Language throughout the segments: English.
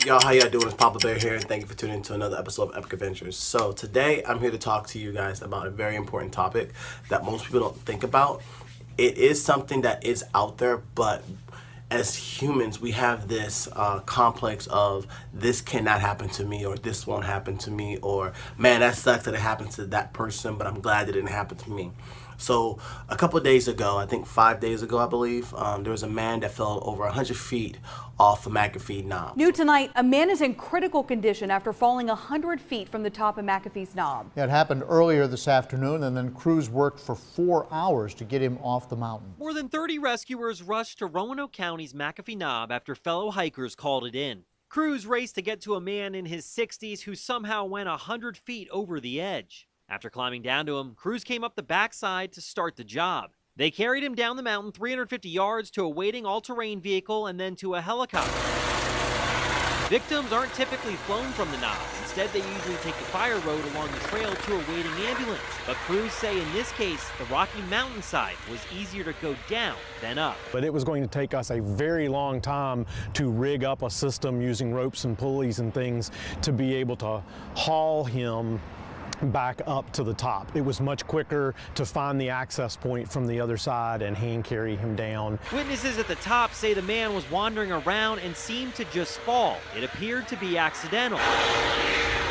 Y'all, how y'all doing? It's Papa Bear here, and thank you for tuning in to another episode of Epic Adventures. So today, I'm here to talk to you guys about a very important topic that most people don't think about. It is something that is out there, but as humans, we have this complex of this cannot happen to me, or this won't happen to me, or man, that sucks that it happened to that person, but I'm glad it didn't happen to me. So a couple of days ago, I think 5 days ago, I believe, there was a man that fell over 100 feet off of McAfee Knob. New tonight, a man is in critical condition after falling 100 feet from the top of McAfee's Knob. It happened earlier this afternoon, and then crews worked for 4 hours to get him off the mountain. More than 30 rescuers rushed to Roanoke County's McAfee Knob after fellow hikers called it in. Crews raced to get to a man in his 60s who somehow went 100 feet over the edge. After climbing down to him, crews came up the backside to start the job. They carried him down the mountain 350 yards to a waiting all-terrain vehicle and then to a helicopter. Victims aren't typically flown from the Knob. Instead, they usually take the fire road along the trail to a waiting ambulance. But crews say in this case, the rocky mountainside was easier to go down than up. But it was going to take us a very long time to rig up a system using ropes and pulleys and things to be able to haul him back up to the top. It was much quicker to find the access point from the other side and hand carry him down. Witnesses at the top say the man was wandering around and seemed to just fall. It appeared to be accidental.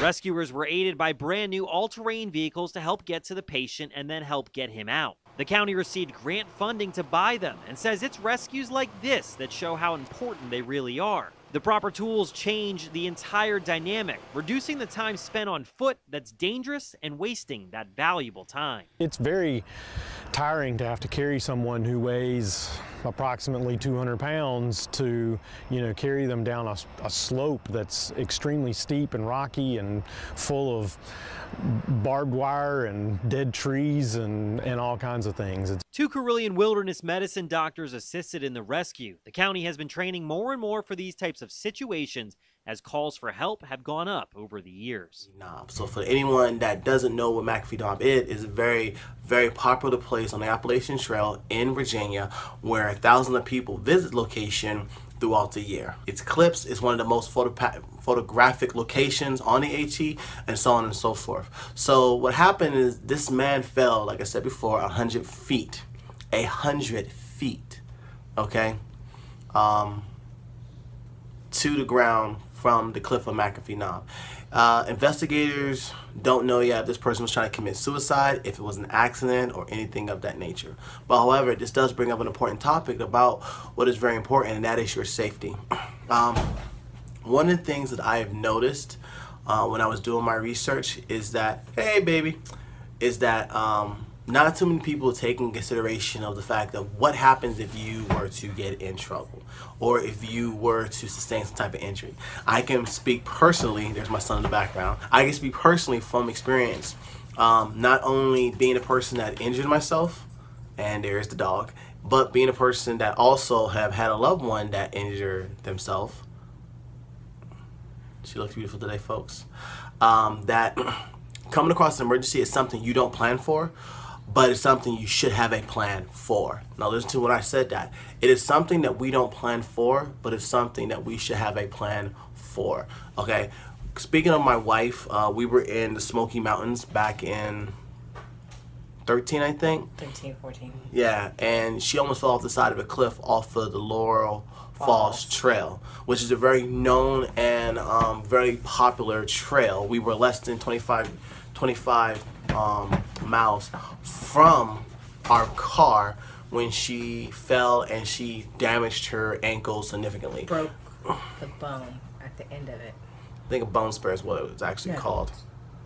Rescuers were aided by brand new all-terrain vehicles to help get to the patient and then help get him out. The county received grant funding to buy them and says it's rescues like this that show how important they really are. The proper tools change the entire dynamic, reducing the time spent on foot that's dangerous and wasting that valuable time. It's very tiring to have to carry someone who weighs approximately 200 pounds to, carry them down a slope that's extremely steep and rocky and full of barbed wire and dead trees and all kinds of things. 2 Carillion wilderness medicine doctors assisted in the rescue. The county has been training more and more for these types of situations as calls for help have gone up over the years. So for anyone that doesn't know what McAfee Knob is a very, very popular place on the Appalachian Trail in Virginia where thousands of people visit location throughout the year. Its cliffs is one of the most photographic locations on the AT, and so on and so forth. So what happened is this man fell, like I said before, 100 feet. 100 feet, okay? To the ground from the cliff of McAfee Knob. Investigators don't know yet if this person was trying to commit suicide, if it was an accident or anything of that nature. But however, this does bring up an important topic about what is very important, and that is your safety. One of the things that I have noticed when I was doing my research is that, not too many people take in consideration of the fact of what happens if you were to get in trouble or if you were to sustain some type of injury. I can speak personally, there's my son in the background, I can speak personally from experience, not only being a person that injured myself, and there's the dog, but being a person that also have had a loved one that injured themselves. She looks beautiful today, folks. That coming across an emergency is something you don't plan for, but it's something you should have a plan for. Now listen to what I said that. It is something that we don't plan for, but it's something that we should have a plan for, okay? Speaking of my wife, we were in the Smoky Mountains back in 13, I think? 13, 14. Yeah, and she almost fell off the side of a cliff off of the Laurel Falls Trail, which is a very known and very popular trail. We were less than 25 miles from our car when she fell and she damaged her ankle significantly. Broke the bone at the end of it. I think a bone spur is what it was actually called.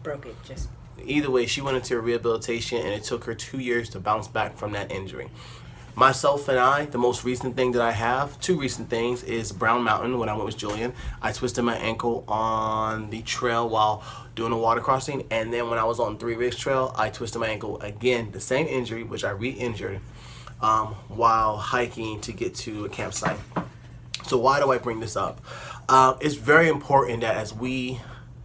Broke it just. Either way, she went into a rehabilitation and it took her 2 years to bounce back from that injury. Myself and I, the most recent thing that I have, 2 recent things, is Brown Mountain. When I went with Julian, I twisted my ankle on the trail while doing a water crossing, and then when I was on 3 Rigs Trail, I twisted my ankle again, the same injury, which I re-injured while hiking to get to a campsite. So why do I bring this up? It's very important that as we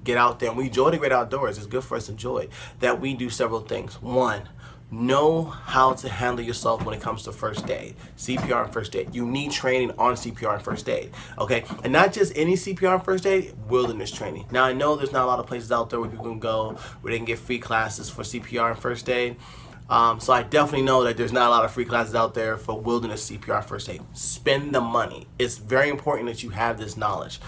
get out there and we enjoy the great outdoors, it's good for us to enjoy it, that we do several things. One, know how to handle yourself when it comes to first aid, CPR and first aid. You need training on CPR and first aid, okay? And not just any CPR and first aid, wilderness training. Now, I know there's not a lot of places out there where people can go where they can get free classes for CPR and first aid. So I definitely know that there's not a lot of free classes out there for wilderness CPR first aid. Spend the money. It's very important that you have this knowledge.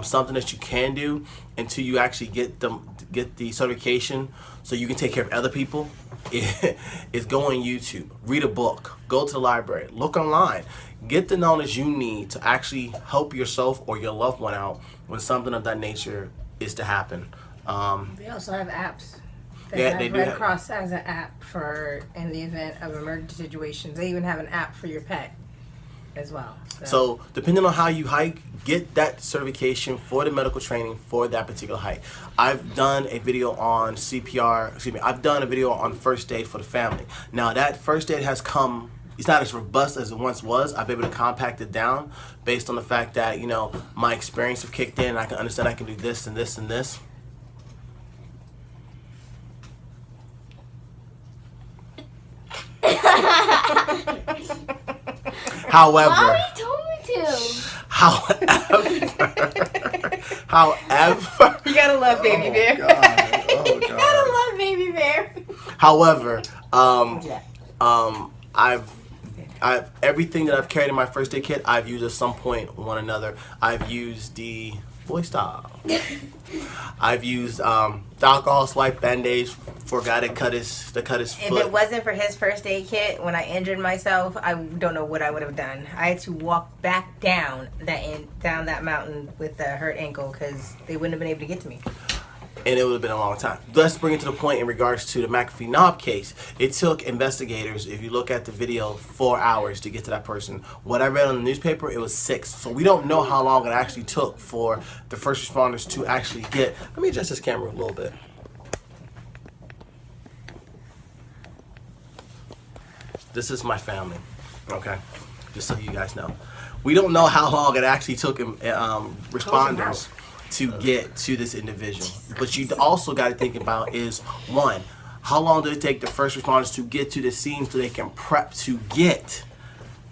Something that you can do until you actually get the certification so you can take care of other people is go on YouTube, read a book, go to the library, look online, get the knowledge you need to actually help yourself or your loved one out when something of that nature is to happen. They also have apps. Yeah, they do Red have- Cross has an app for in the event of emergency situations. They even have an app for your pet as well. So depending on how you hike, get that certification for the medical training for that particular hike. I've done a video on CPR, I've done a video on first aid for the family. Now that first aid has come, it's not as robust as it once was. I've been able to compact it down based on the fact that, you know, my experience have kicked in and I can understand I can do this and this and this. However, Mommy told me to. however, you gotta love Baby Bear. oh I don't love Baby Bear. However, I've everything that I've carried in my first aid kit, I've used at some point one another. I've used the boy style. I've used the alcohol swipe bandage for a guy that cut his If foot. it wasn't for his first aid kit, when I injured myself, I don't know what I would have done. I had to walk back down that mountain with a hurt ankle because they wouldn't have been able to get to me. And it would have been a long time. Let's bring it to the point in regards to the McAfee Knob case. It took investigators, if you look at the video, 4 hours to get to that person. What I read on the newspaper, it was 6. So we don't know how long it actually took for the first responders to actually get. Let me adjust this camera a little bit. This is my family, okay? Just so you guys know. We don't know how long it actually took responders to get to this individual. But you also got to think about is, one, how long did it take the first responders to get to the scene so they can prep to get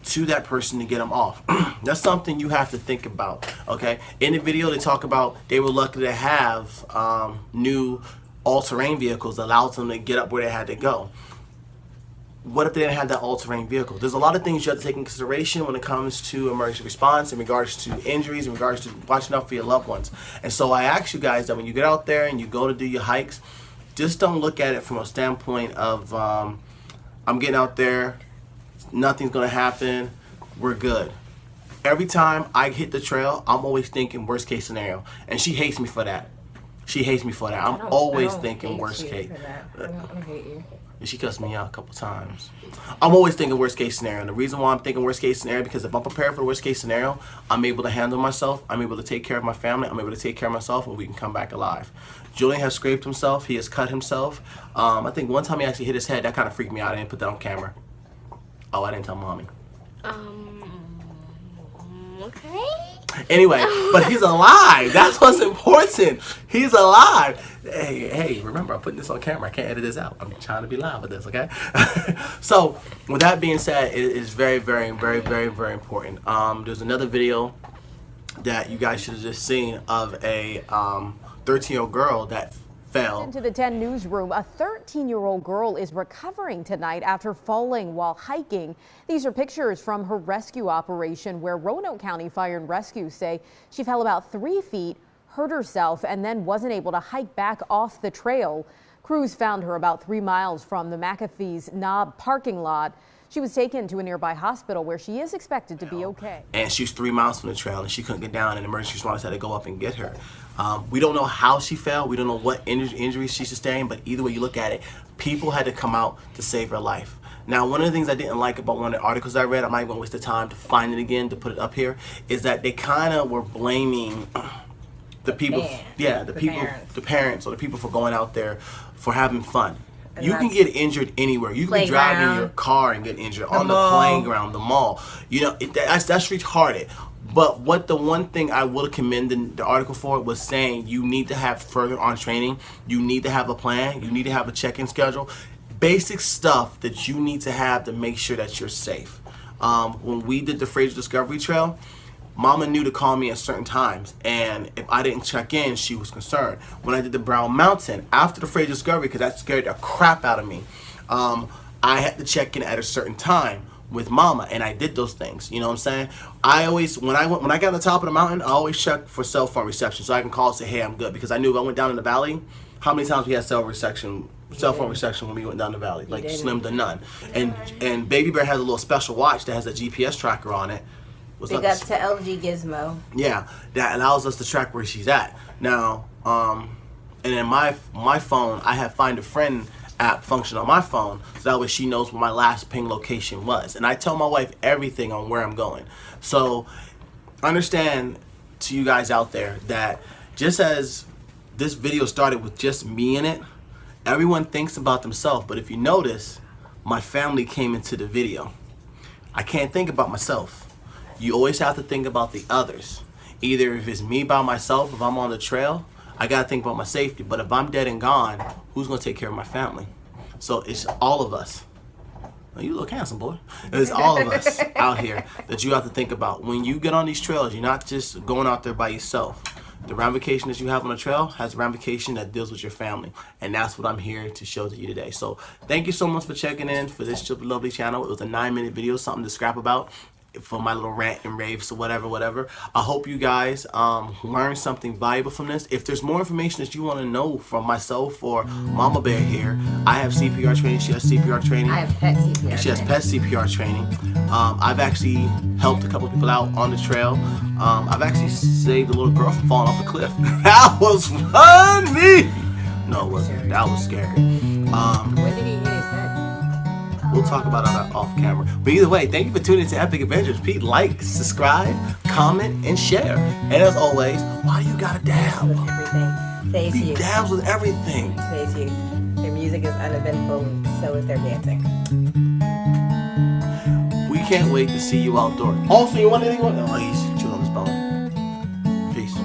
to that person to get them off? That's something you have to think about, okay? In the video, they talk about they were lucky to have new all-terrain vehicles that allowed them to get up where they had to go. What if they didn't have that all-terrain vehicle? There's a lot of things you have to take in consideration when it comes to emergency response, in regards to injuries, in regards to watching out for your loved ones. And so I ask you guys that when you get out there and you go to do your hikes, just don't look at it from a standpoint of, I'm getting out there, nothing's gonna happen, we're good. Every time I hit the trail, I'm always thinking worst case scenario. And she hates me for that. She hates me for that. I'm always thinking worst case. I don't hate you. She cussed me out a couple times. I'm always thinking worst case scenario. And the reason why I'm thinking worst case scenario, because if I'm prepared for the worst case scenario, I'm able to handle myself. I'm able to take care of my family. I'm able to take care of myself, and we can come back alive. Julian has scraped himself. He has cut himself. I think one time he actually hit his head. That kind of freaked me out. I didn't put that on camera. Oh, I didn't tell mommy. Okay. Anyway, but he's alive. That's what's important. He's alive. Hey, remember, I'm putting this on camera. I can't edit this out. I'm trying to be loud with this, okay? So, with that being said, it is very, very, very, very, very important. There's another video that you guys should have just seen of a 13-year-old girl that fell. Into the 10 newsroom, a 13-year-old girl is recovering tonight after falling while hiking. These are pictures from her rescue operation where Roanoke County Fire and Rescue say she fell about 3 feet, hurt herself, and then wasn't able to hike back off the trail. Crews found her about 3 miles from the McAfee's Knob parking lot. She was taken to a nearby hospital where she is expected to be okay. And she's 3 miles from the trail and she couldn't get down, and emergency responders had to go up and get her. We don't know how she fell. We don't know what injuries she sustained, but either way you look at it, people had to come out to save her life. Now, one of the things I didn't like about one of the articles I read, I'm not even going to waste the time to find it again, to put it up here, is that they kind of were blaming the people, the parents or the people for going out there for having fun. And you can get injured anywhere. You can be driving your car and get injured on the playground, the mall. You know, that's retarded. But what the one thing I would commend the article for was saying you need to have further on training. You need to have a plan. You need to have a check-in schedule. basic stuff that you need to have to make sure that you're safe. When we did the Fraser Discovery Trail, Mama knew to call me at certain times, and if I didn't check in, she was concerned. When I did the Brown Mountain, after the Fraser Discovery, because that scared the crap out of me, I had to check in at a certain time with Mama, and I did those things. You know what I'm saying? I always, when I got to the top of the mountain, I always check for cell phone reception so I can call and say, hey, I'm good, because I knew if I went down in the valley, how many times we had cell phone reception when we went down the valley? Like slim to none. And Baby Bear has a little special watch that has a GPS tracker on it. They got to LG Gizmo. Yeah, that allows us to track where she's at. Now, and then my phone, I have Find a Friend app function on my phone, so that way she knows where my last ping location was. And I tell my wife everything on where I'm going. So understand, to you guys out there, that just as this video started with just me in it, everyone thinks about themselves. But if you notice, my family came into the video. I can't think about myself. You always have to think about the others. Either if it's me by myself, if I'm on the trail, I gotta think about my safety. But if I'm dead and gone, who's gonna take care of my family? So it's all of us. Oh, you look handsome, boy. It's all of us out here that you have to think about. When you get on these trails, you're not just going out there by yourself. The ramification that you have on the trail has a ramification that deals with your family. And that's what I'm here to show to you today. So thank you so much for checking in for this lovely channel. It was a 9-minute video, something to scrap about for my little rant and raves, so whatever. I hope you guys learned something valuable from this. If there's more information that you want to know from myself or Mama Bear here, I have CPR training. She has CPR training. I have pet CPR. And she has pet CPR training. I've actually helped a couple people out on the trail. I've actually saved a little girl from falling off a cliff. That was funny. No, it wasn't. That was scary. When did he hit his head? We'll talk about that off camera. But either way, thank you for tuning in to Epic Adventures. Please like, subscribe, comment, and share. And as always, why you gotta dab? With everything. Today's Be you. dabs with everything. Today's you. Their music is uneventful, and so is their dancing. We can't wait to see you outdoors. Also, you want anything? Oh, he's chewing on his bone. Peace.